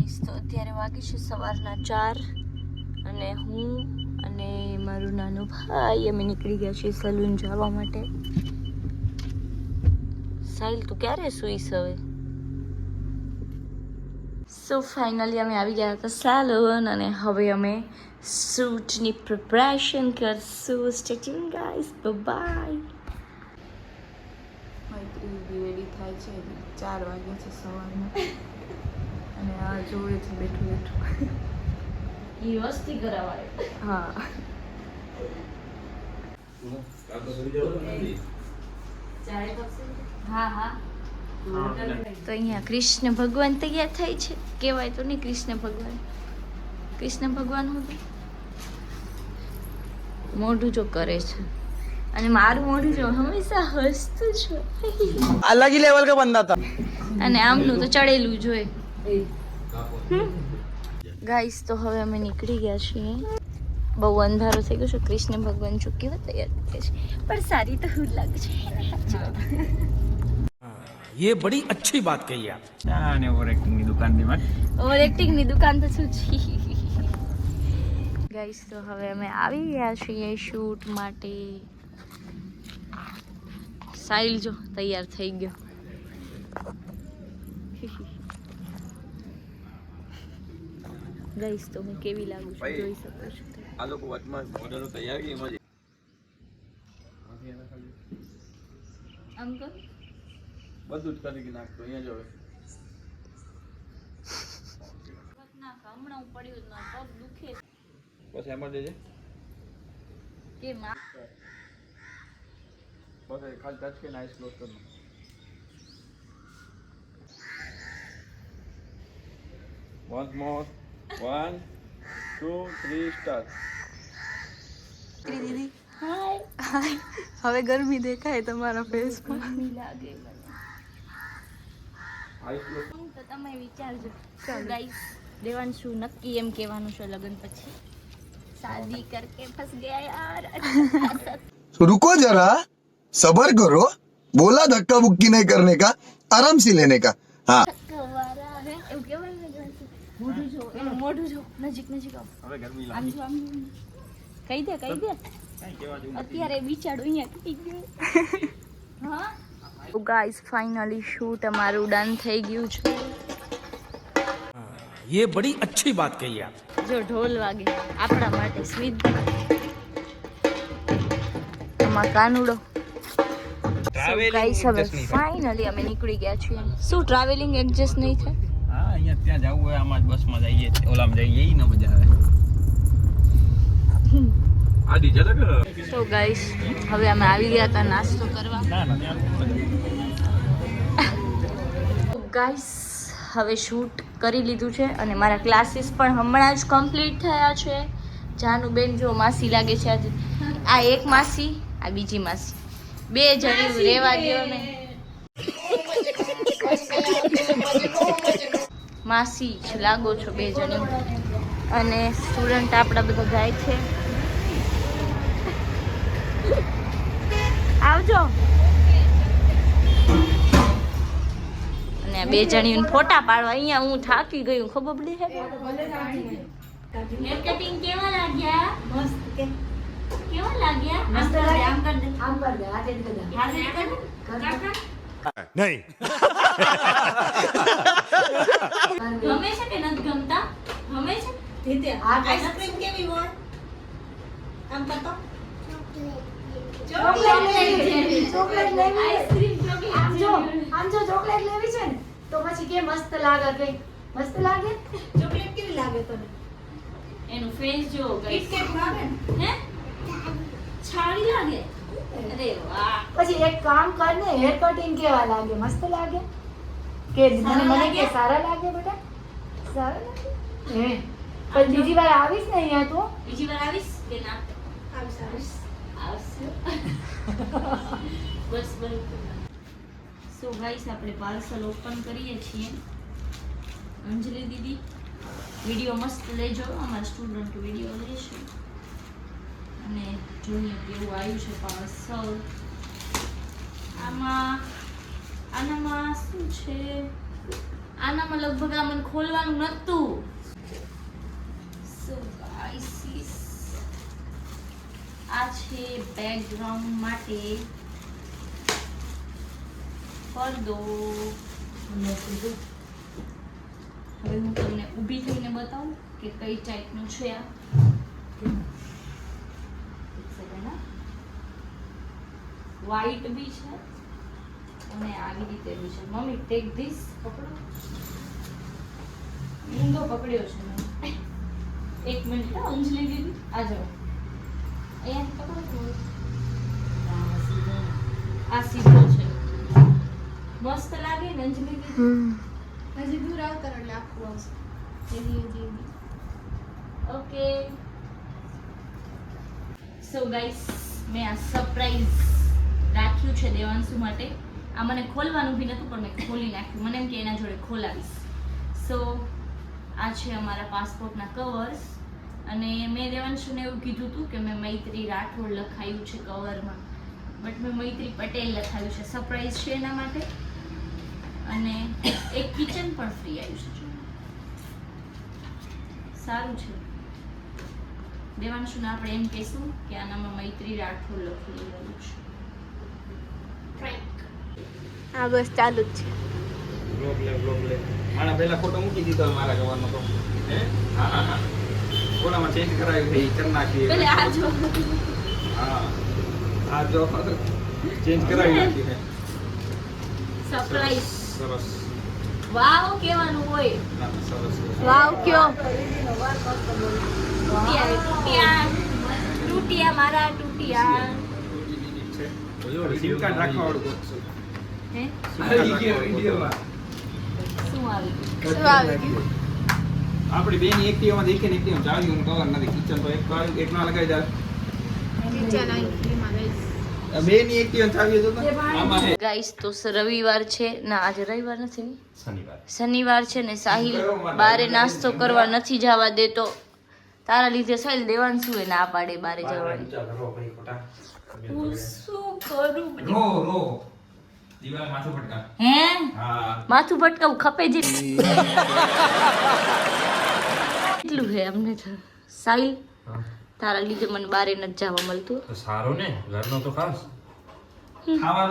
Guys તો અત્યારે વાગે છે સવારના 4 અને હું અને મારું નાનું ભાઈ અમે નીકળી ગયા છીએ સલૂન જવા માટે. સાહિલ તું ક્યારે સુઈશ હવે? સો ફાઇનલી અમે આવી ગયા હતા સલૂન અને હવે અમે શૂટની પ્રિપરેશન કરશું. Stay tune guys, bye. Maitri ready થાય છે, 4 વાગ્યા છે સવારના અને આ જોડે છે બેઠું બેઠું. એ વસ્તી કરાવાય. હા હા હા. તો અહીંયા કૃષ્ણ ભગવાન તૈયાર થાય છે. કહેવાય તો નહીં કૃષ્ણ ભગવાન. કૃષ્ણ ભગવાન હું મોઢું જો કરે છે અને મારું મોઢું જો હંમેશા હસતું છે. अलग ही लेवल का बंदा था. અને આમનું તો ચડેલું જોઈએ. ગાઈસ તો હવે અમે નીકળી ગયા છીએ. બહુ અંધારો થઈ ગયો છે. કૃષ્ણ ભગવાન જો કેવા તૈયાર થાય છે, પણ સારી તો હું લાગે છે. ये बड़ी अच्छी बात कही आप. ने ओवर एक्टिंग ની દુકાન ની વાત. ઓવર એક્ટિંગ ની દુકાન તો શું છે. ગાઈસ તો હવે અમે આવી ગયા છીએ શૂટ માટે. સાહિલ જો તૈયાર થઈ ગયો. ગાઈસ તો હું કેવી લાગુ છું જોઈ શકો છો. આ લોકો વચમાં મોડેલો તૈયાર કે એમાં આમ કર બધું જ કરી નાખતો અહીંયા જો હમણાં હું પડ્યું જ ન પગ દુખે બસ એમાં દેજે કે માં બસ ખાલી ટચ કે નાઈસ ક્લોઝ કરનો. Once more. 1, 2, 3 start. દીદી હાય હાય. હવે ગરમી દેખાય તમારા ફેસ પર. ગરમી લાગે મને. Eyes close. તો તમે વિચારજો. ગાઈસ દેવાંશુ નક્કી એમ કહેવાનું છે લગ્ન પછી શાદી કરકે ફસ ગયા યાર. तो रुको जरा सबर करो, बोला धक्का मुक्की नहीं करने का, आराम से लेने का. हाँ કવારા હે એવું કહેવાય ને દેવાંશુ. મોઢું જો એનું મોઢું જો નજીક નજીક આવ. હવે ગરમી આમ જો આમ જો. કહી દે કઈ કેવા જેવું અત્યારે બિચાડું અહીંયા તૂટી ગયું. હા તો ગાઈસ ફાઇનલી શૂટ અમારું ડન થઈ ગયું છે. ये बड़ी अच्छी बात कही आप. જો ઢોલ વાગે આપણા માટે સ્વીટ. આમાં કાનુડો. ગાઈસ હવે ફાઇનલી અમે નીકળી ગયા છીએ. શું ટ્રાવેલિંગ એડજસ્ટ નહીં થાય? હા અહીંયા ત્યાં જવું હોય આમાં જ બસમાં જઈએ ઓલામાં જઈએ ઈ ન મજા આવે. આ ડીજે લગ. તો ગાઈસ હવે અમે આવી ગયા હતા નાસ્તો કરવા. ના ના ત્યાં ગાઈસ હવે શૂટ કરી લીધું છે અને મારા ક્લાસીસ પણ હમણાં જ કમ્પ્લીટ થયા છે. જાનુબેન જો માસી લાગે છે આજે. આ એક માસી, આ બીજી માસી, 2 જણી રેવા દ્યો ને. માસી જ લાગો છો 2 જણી. અને સ્ટુડન્ટ આપણા બધા જાય છે. આવજો. અને આ 2 જણીઓને ફોટા પાડવા અહીંયા હું થાકી ગયું ખબર પડી છે. હેર કટિંગ કેવા લાગ્યા? મસ્ત કે કેવા લાગ્યા? મસ્ત લાગ્યા. આમ કર દે, આમ કર દે, હાથે કર દે, હાથે કર દે. नहीं ગમે છે કે નથી ગમતા? ગમે છે. ધીતે આઈસ્ક્રીમ કેવી હોય? આમ કરતો ચોકલેટ લેવી. Ice cream chocolate. આમ જો ચોકલેટ લેવી છે ને તો પછી કે મસ્ત લાગે. કે મસ્ત લાગે. ચોકલેટ કેવી લાગે તને? એનું ફેસ જો ગાઈસ. કિટકેટ લાગે હે? છાડી લાગે. અરે વાહ. પછી એક કામ કર ને, હેર કટિંગ કેવા લાગે? મસ્ત લાગે કે મને કે સારા લાગે બેટા? સારા લાગે હે? પણ બીજી વાર આવીશ ને અહીંયા તો? બીજી વાર આવીશ કે ના? આવીશ. બસ બરોબર. સો ગાઈસ આપણે પાર્સલ ઓપન કરીએ છીએ. અંજલિ દીદી વિડીયો મસ્ત લેજો. અમારા સ્ટુડન્ટ વિડીયો લેશે અને જોઈએ કેવું આવ્યું છે પાર્સલ. આનામાં શું છે? આનામાં લગભગ આ મને ખોલવાનું નતું. સો ગાઈસ આ છે બેકગ્રાઉન્ડ માટે પડદો. હવે હું તમને ઊભી થઈને બતાવું કે કઈ ટાઈપનું છે આ. વ્હાઈટ બી છે અને આવી રીતે બી છે. મમ્મી ટેક ધીસ, પકડો. ઊંધો પકડ્યો છે મેં. એક મિનિટ અંજલિ દીદી આ જાઓ. અહીંયા પકડો થોડું. આ સીધો છે. મસ્ત લાગે ને અંજલિ દીદી? હજી દૂર આવતા એટલે આખું આવશે. એની ઓકે સો ગાઈસ મેં આ સરપ્રાઈઝ રાખ્યું છે દેવાંશુ માટે. આ મને ખોલવાનું બી નતું પણ મેં ખોલી નાખ્યું. મને એમ કે એના જોડે ખોલાવીશ. સો આ છે અમારા પાસપોર્ટના કવર્સ અને મેં દેવાંશુને એવું કીધું હતું કે મેં મૈત્રી રાઠોડ લખાયું છે કવરમાં, બટ મેં મૈત્રી પટેલ લખાયું છે. સરપ્રાઈઝ છે એના માટે. અને એક કિચન પણ ફ્રી આવ્યું છે. સારું છે. દેવાંશુને આપણે એમ કહેશું કે આનામાં મૈત્રી રાઠોડ લખેલું છે. હા બસ ચાલુ જ છે. બ્લોગ લે મારા પહેલા ફોટો મૂકી દીધો મારા જવાનો તો હે હા ઓલામાં ચેન્જ કરાવ્યું છે ઈ કરી નાખી. પેલે આ જો હા આ જો ચેન્જ કરાવી નાખી છે. સરપ્રાઈઝ. સરસ. વાવ કેવાનું હોય. ના, સરસ. વાવ કયો ટૂટિયા મારા ટૂટિયા. સિમ કાર્ડ રાખવા વાળું ગોતશું. હે આવી ગયો વિડિયોમાં. શું આવી ગયું? શું આવી ગયું? આપણી બેની એક્ટિવામાં દેખીને એક્ટિવ ચાવી હું કવર નથી. કિચન તો એક ના લગાઈ જાય. કિચન અહીં એમાં ગઈશ. બેની એક્ટિવ ચાવી તો આમાં છે. ગાઈસ તો રવિવાર છે ના, આજે રવિવાર નથી ને શનિવાર. શનિવાર છે ને સાહિલ બારે નાસ્તો કરવા નથી જવા દેતો. તારા લીધે સાહિલ દેવાંશુ એ ના પાડે બારે જવાની. હું શું કરું? રો રો દીવાલ માથું પટકા. હે હા માથું ભટકાવું ખપે જ એટલું હે અમને તો. સાહિલ તારા લીધે મને બારે નથી જવા મળતું. સારો ને ઘરનો તો ખાસ ખાવા